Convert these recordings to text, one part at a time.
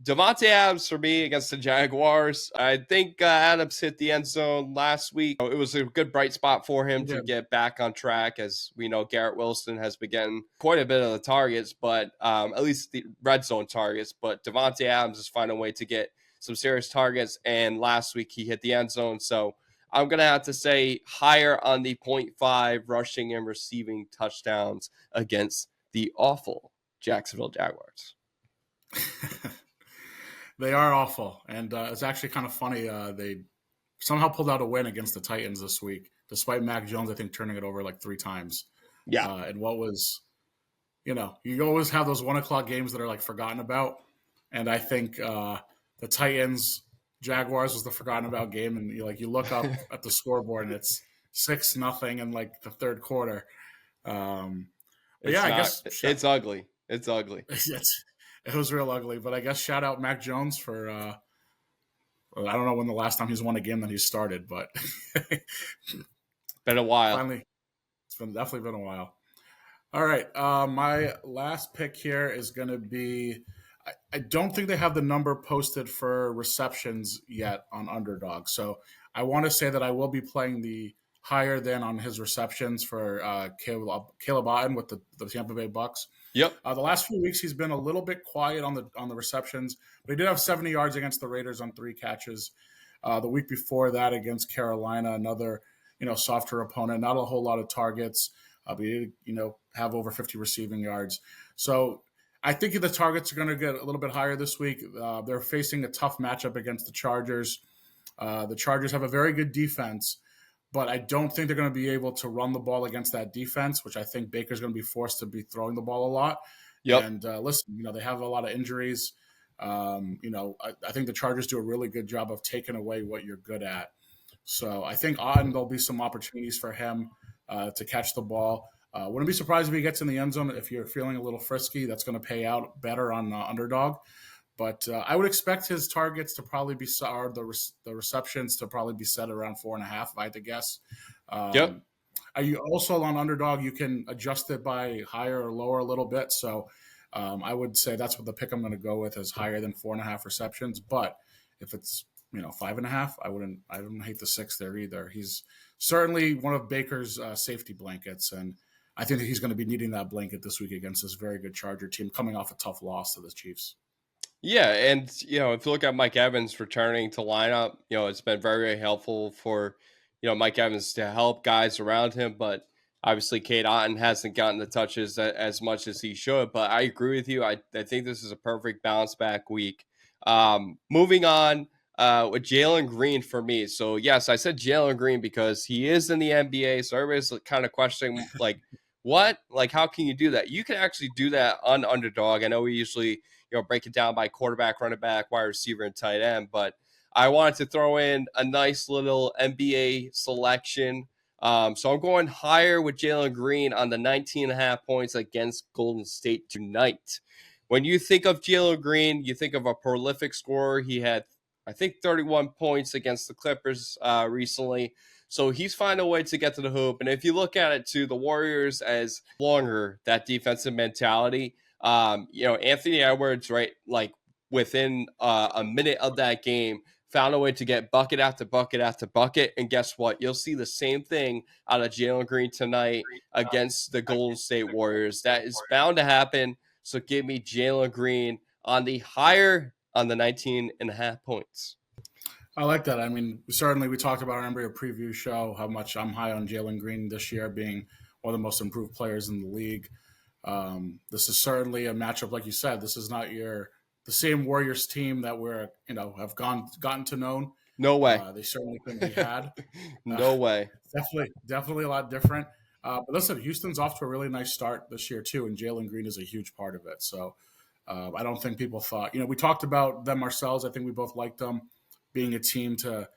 Davante Adams for me against the Jaguars. I think Adams hit the end zone last week. It was a good bright spot for him to get back on track. As we know, Garrett Wilson has been getting quite a bit of the targets, but at least the red zone targets. But Davante Adams is finding a way to get some serious targets. And last week he hit the end zone. So I'm going to have to say higher on the 0.5 rushing and receiving touchdowns against the awful Jacksonville Jaguars. They are awful, and it's actually kind of funny. They somehow pulled out a win against the Titans this week, despite Mac Jones, I think, turning it over like 3 times. Yeah. And what was, you always have those 1 o'clock games that are like forgotten about. And I think the Titans Jaguars was the forgotten about game. And you look up at the scoreboard and it's 6-0 in like the third quarter. I guess it's ugly. It's ugly. It was real ugly, but I guess shout out Mac Jones for I don't know when the last time he's won a game that he started, but been a while. Finally, it's definitely been a while. All right, my last pick here is going to be. I don't think they have the number posted for receptions yet on Underdog, so I want to say that I will be playing the higher than on his receptions for Caleb Otten with the Tampa Bay Bucks. Yep. The last few weeks he's been a little bit quiet on the receptions, but he did have 70 yards against the Raiders on 3 catches. The week before that against Carolina, another softer opponent, not a whole lot of targets, but he did have over 50 receiving yards. So I think the targets are going to get a little bit higher this week. They're facing a tough matchup against the Chargers. The Chargers have a very good defense, but I don't think they're going to be able to run the ball against that defense, which I think Baker's going to be forced to be throwing the ball a lot. Yep. And listen, they have a lot of injuries. I think the Chargers do a really good job of taking away what you're good at. So I think there'll be some opportunities for him to catch the ball. Wouldn't be surprised if he gets in the end zone. If you're feeling a little frisky, that's going to pay out better on Underdog. But I would expect his targets to probably be, or the receptions to probably be set around 4.5, if I had to guess. Yep. Are you also on Underdog? You can adjust it by higher or lower a little bit. So I would say that's what the pick I'm going to go with is higher than 4.5 receptions. But if it's 5.5, I wouldn't hate the 6 there either. He's certainly one of Baker's safety blankets, and I think that he's going to be needing that blanket this week against this very good Charger team coming off a tough loss to the Chiefs. Yeah, and if you look at Mike Evans returning to lineup, it's been very, very helpful for Mike Evans to help guys around him. But obviously, Cade Otton hasn't gotten the touches as much as he should. But I agree with you. I think this is a perfect bounce back week. Moving on with Jalen Green for me. So yes, I said Jalen Green because he is in the NBA. So everybody's kind of questioning what? How can you do that? You can actually do that on Underdog. I know we usually break it down by quarterback, running back, wide receiver, and tight end. But I wanted to throw in a nice little NBA selection. So I'm going higher with Jalen Green on the 19.5 points against Golden State tonight. When you think of Jalen Green, you think of a prolific scorer. He had, I think, 31 points against the Clippers recently. So he's finding a way to get to the hoop. And if you look at it too, the Warriors as longer, that defensive mentality, Anthony Edwards, right, within a minute of that game, found a way to get bucket after bucket after bucket. And guess what? You'll see the same thing out of Jalen Green tonight against the Golden State Warriors. That is bound to happen. So give me Jalen Green on the higher on the 19.5 points. I like that. I mean, certainly we talked about our NBA preview show, how much I'm high on Jalen Green this year being one of the most improved players in the league. This is certainly a matchup, like you said. This is not the same Warriors team that we're have gotten to know. No way. They certainly couldn't be had. No way. Definitely a lot different. But listen, Houston's off to a really nice start this year too, and Jalen Green is a huge part of it. So I don't think people thought. We talked about them ourselves. I think we both liked them being a team to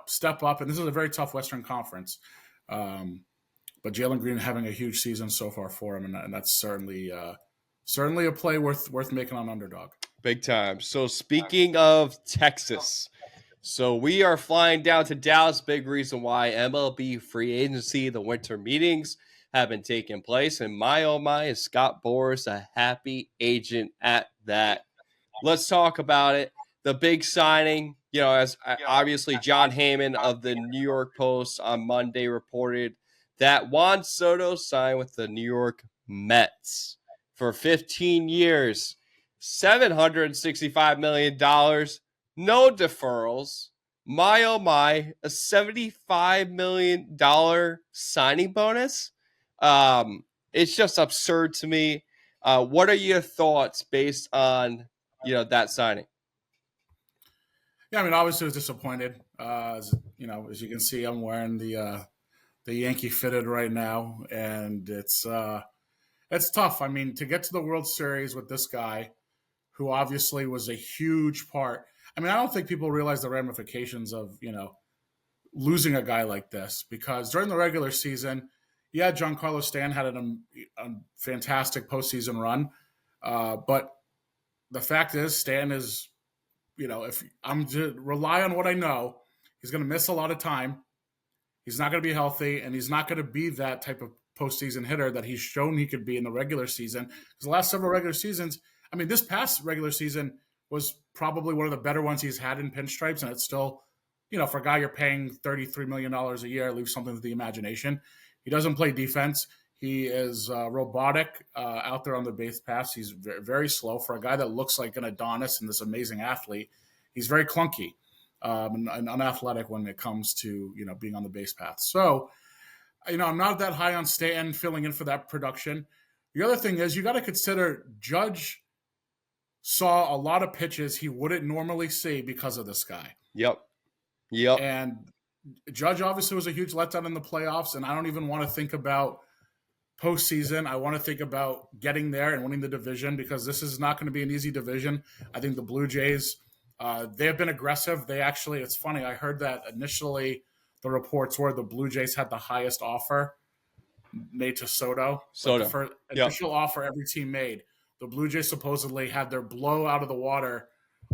step up, and this is a very tough Western Conference. But Jalen Green having a huge season so far for him, and that's certainly a play worth making on Underdog. Big time. So speaking of Texas, so we are flying down to Dallas. Big reason why MLB free agency, the winter meetings have been taking place. And my, oh my, is Scott Boras a happy agent at that? let's talk about it. The big signing, as obviously John Heyman of the New York Post on Monday reported that Juan Soto signed with the New York Mets for 15 years, $765 million, no deferrals. My oh my, a $75 million signing bonus. It's just absurd to me. What are your thoughts based on that signing? Yeah, I mean, obviously, I was disappointed. As you can see, I'm wearing the Yankee fitted right now, and it's tough. I mean, to get to the World Series with this guy, who obviously was a huge part. I mean, I don't think people realize the ramifications of losing a guy like this, because during the regular season, yeah, Giancarlo Stanton had a fantastic postseason run, but the fact is, Stanton is, if I'm to rely on what I know, he's going to miss a lot of time. He's not going to be healthy, and he's not going to be that type of postseason hitter that he's shown he could be in the regular season. Because the last several regular seasons, I mean, this past regular season was probably one of the better ones he's had in pinstripes, and it's still, for a guy you're paying $33 million a year, leaves something to the imagination. He doesn't play defense. He is robotic out there on the base paths. He's very, very slow for a guy that looks like an Adonis and this amazing athlete. He's very clunky and unathletic when it comes to being on the base path. So, I'm not that high on Stanton filling in for that production. The other thing is you got to consider Judge saw a lot of pitches he wouldn't normally see because of this guy. Yep. And Judge obviously was a huge letdown in the playoffs, and I don't even want to think about postseason. I want to think about getting there and winning the division, because this is not going to be an easy division. I think the Blue Jays, they have been aggressive. It's funny, I heard that initially the reports were the Blue Jays had the highest offer made to Soto. Soto. The first initial offer every team made. The Blue Jays supposedly had their blow out of the water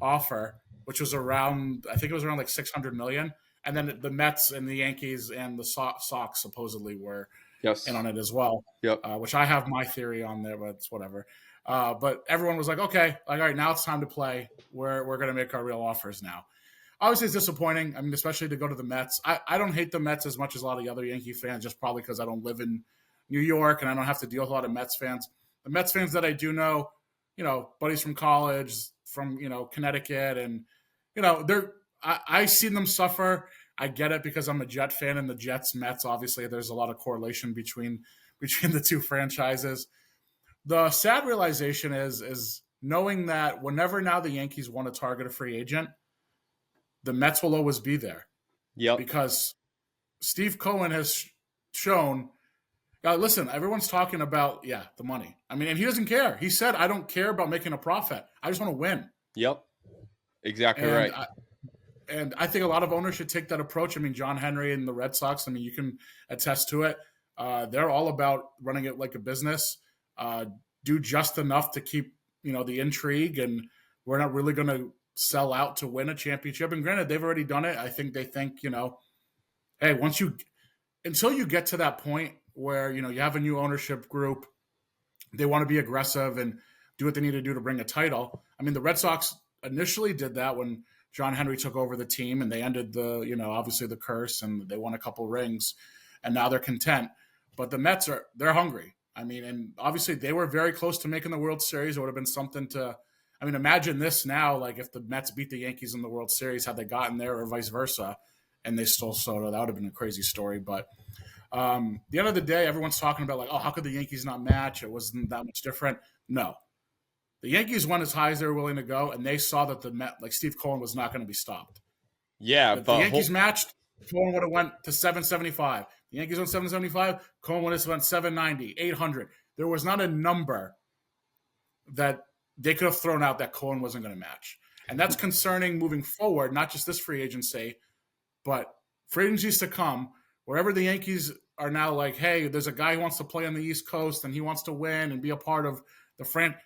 offer, which was around, I think it was around like $600 million. And then the Mets and the Yankees and the Sox supposedly were in on it as well. Which I have my theory on there, but it's whatever. But everyone was like, okay, all right, now it's time to play. We're going to make our real offers now. Obviously, it's disappointing. I mean, especially to go to the Mets. I don't hate the Mets as much as a lot of the other Yankee fans, just probably because I don't live in New York and I don't have to deal with a lot of Mets fans. The Mets fans that I do know, buddies from college, from, Connecticut, and, I seen them suffer. I get it because I'm a Jet fan, and the Jets, Mets, obviously, there's a lot of correlation between the two franchises. The sad realization is knowing that whenever now the Yankees want to target a free agent, the Mets will always be there. Because Steve Cohen has shown, listen, everyone's talking about, the money. I mean, and he doesn't care. He said, I don't care about making a profit. I just want to win. Exactly right. And I think a lot of owners should take that approach. I mean, John Henry and the Red Sox, I mean, you can attest to it. They're all about running it like a business, do just enough to keep, the intrigue. And we're not really going to sell out to win a championship. And granted, they've already done it. I think they think, hey, until you get to that point where, you have a new ownership group, they want to be aggressive and do what they need to do to bring a title. I mean, the Red Sox initially did that when John Henry took over the team, and they ended obviously the curse, and they won a couple rings, and now they're content. But the Mets they're hungry. I mean, and obviously they were very close to making the World Series. It would have been something to, I mean, imagine this now, like if the Mets beat the Yankees in the World Series, had they gotten there, or vice versa, and they stole Soto, that would have been a crazy story. But the end of the day, everyone's talking about like, oh, how could the Yankees not match? It wasn't that much different. No. The Yankees went as high as they were willing to go, and they saw that Steve Cohen was not going to be stopped. If the Yankees matched, Cohen would have went to 775. The Yankees went 775. Cohen would have went 790, 800. There was not a number that they could have thrown out that Cohen wasn't going to match, and that's concerning moving forward. Not just this free agency, but free agencies to come. Wherever the Yankees are now, like, hey, there's a guy who wants to play on the East Coast, and he wants to win and be a part of the franchise.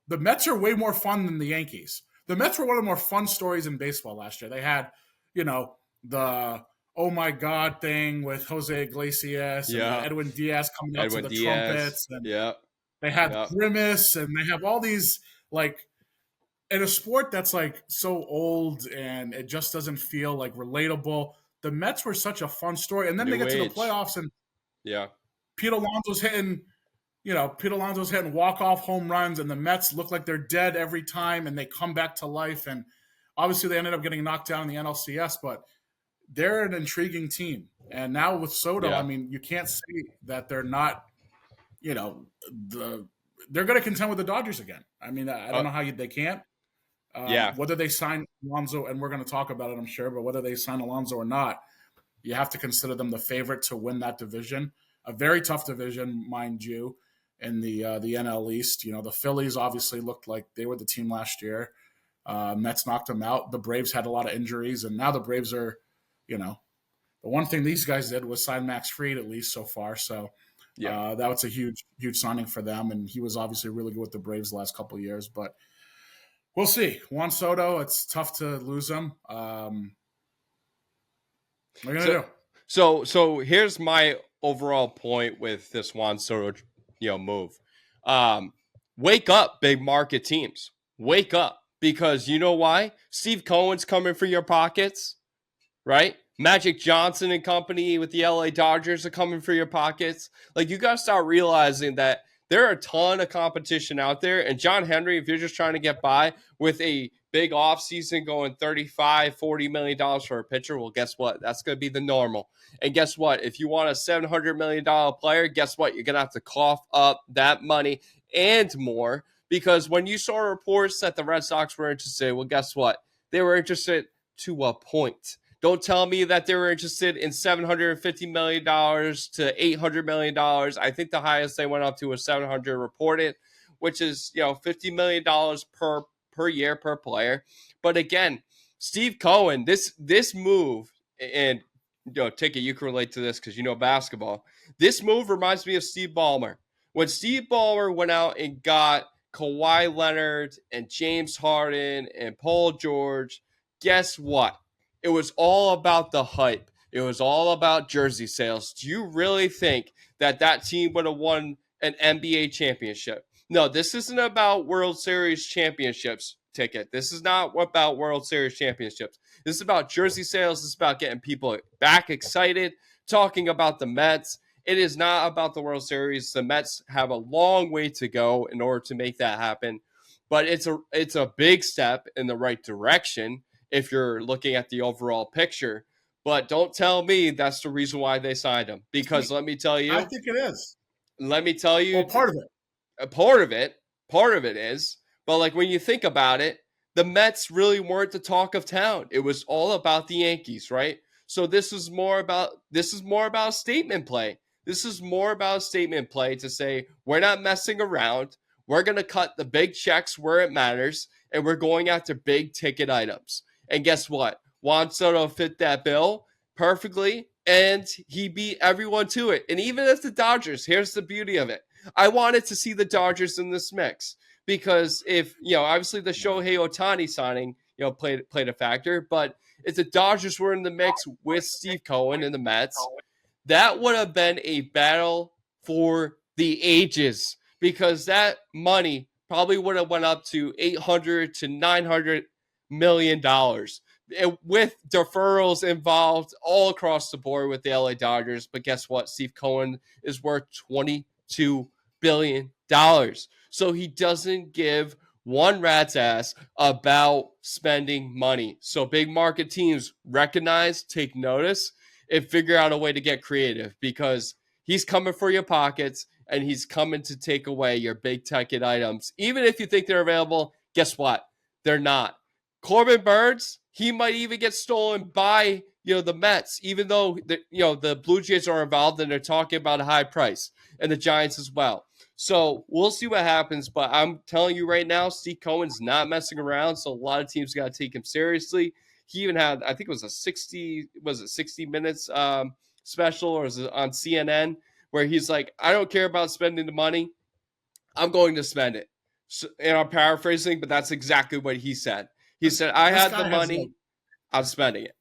The Mets are way more fun than the Yankees. The Mets were one of the more fun stories in baseball last year. They had, the oh my God thing with Jose Iglesias and Edwin Diaz coming out to the trumpets. And they had Grimace, and they have all these, like, in a sport that's like so old and it just doesn't feel like relatable. The Mets were such a fun story, and then they New get to the age. playoffs, and Yeah. Pete Alonso's hitting, Pete Alonso's hitting walk-off home runs, and the Mets look like they're dead every time, and they come back to life. And obviously, they ended up getting knocked down in the NLCS, but they're an intriguing team. And now with Soto, I Yeah. mean, you can't say that they're not, you know, they're going to contend with the Dodgers again. I mean, I don't Uh, know how they can't. yeah. Whether they sign Alonso, and we're going to talk about it, I'm sure, but whether they sign Alonso or not, you have to consider them the favorite to win that division. A very tough division, mind you, in the NL East. The Phillies obviously looked like they were the team last year. Mets knocked them out. The Braves had a lot of injuries, and now the Braves are, the one thing these guys did was sign Max Fried, at least so far. So Yeah. that was a huge, huge signing for them, and he was obviously really good with the Braves the last couple of years. But we'll see. Juan Soto, it's tough to lose him. What are you So gonna do? so here's my overall point with this Juan Soto, move. Um, Wake up, big market teams. Wake up, because you know why? Steve Cohen's coming for your pockets, right? Magic Johnson and company with the LA Dodgers are coming for your pockets. Like, you got to start realizing that there are a ton of competition out there. And John Henry, if you're just trying to get by with a big offseason going 35, $40 million for a pitcher, well, guess what? That's going to be the normal. And guess what? If you want a $700 million player, guess what? You're going to have to cough up that money and more. Because when you saw reports that the Red Sox were interested, well, guess what? They were interested to a point. Don't tell me that they were interested in $750 million to $800 million. I think the highest they went up to was 700 reported, which is, $50 million per year per player. But again, Steve Cohen, this move, and Ticket, you can relate to this because you know basketball. This move reminds me of Steve Ballmer. When Steve Ballmer went out and got Kawhi Leonard and James Harden and Paul George, guess what? It was all about the hype. It was all about jersey sales. Do you really think that that team would have won an NBA championship? No, this isn't about World Series championships, Ticket. This is not about World Series championships. This is about jersey sales. This is about getting people back excited, talking about the Mets. It is not about the World Series. The Mets have a long way to go in order to make that happen, but it's a big step in the right direction if you're looking at the overall picture. But don't tell me that's the reason why they signed him, because See, I think it is. let me tell Well, you, part of it. a part of it is, but like when you think about it, the Mets really weren't the talk of town. It was all about the Yankees, right? So this is more about a statement play. This is more about a statement play to say we're not messing around. We're going to cut the big checks where it matters, and we're going after big ticket items. And guess what? Juan Soto fit that bill perfectly, and he beat everyone to it. And even as the Dodgers, here's the beauty of it. I wanted to see the Dodgers in this mix because if, obviously the Shohei Ohtani signing, played a factor, but if the Dodgers were in the mix with Steve Cohen and the Mets, that would have been a battle for the ages, because that money probably would have went up to 800 to 900 million dollars with deferrals involved all across the board with the LA Dodgers. But guess what? Steve Cohen is worth $22 billion. So he doesn't give one rat's ass about spending money. So big market teams recognize, take notice, and figure out a way to get creative, because he's coming for your pockets and he's coming to take away your big ticket items. Even if you think they're available, guess what? They're not. Corbin Burns, he might even get stolen by the Mets, even though the Blue Jays are involved and they're talking about a high price, and the Giants as well. So we'll see what happens, but I'm telling you right now, Steve Cohen's not messing around. So a lot of teams got to take him seriously. He even had, I think it was a 60 minutes special, or was it on CNN, where he's like, I don't care about spending the money. I'm going to spend it. So, and I'm paraphrasing, but that's exactly what he said. He This said, I this had the guy has money. I'm spending it.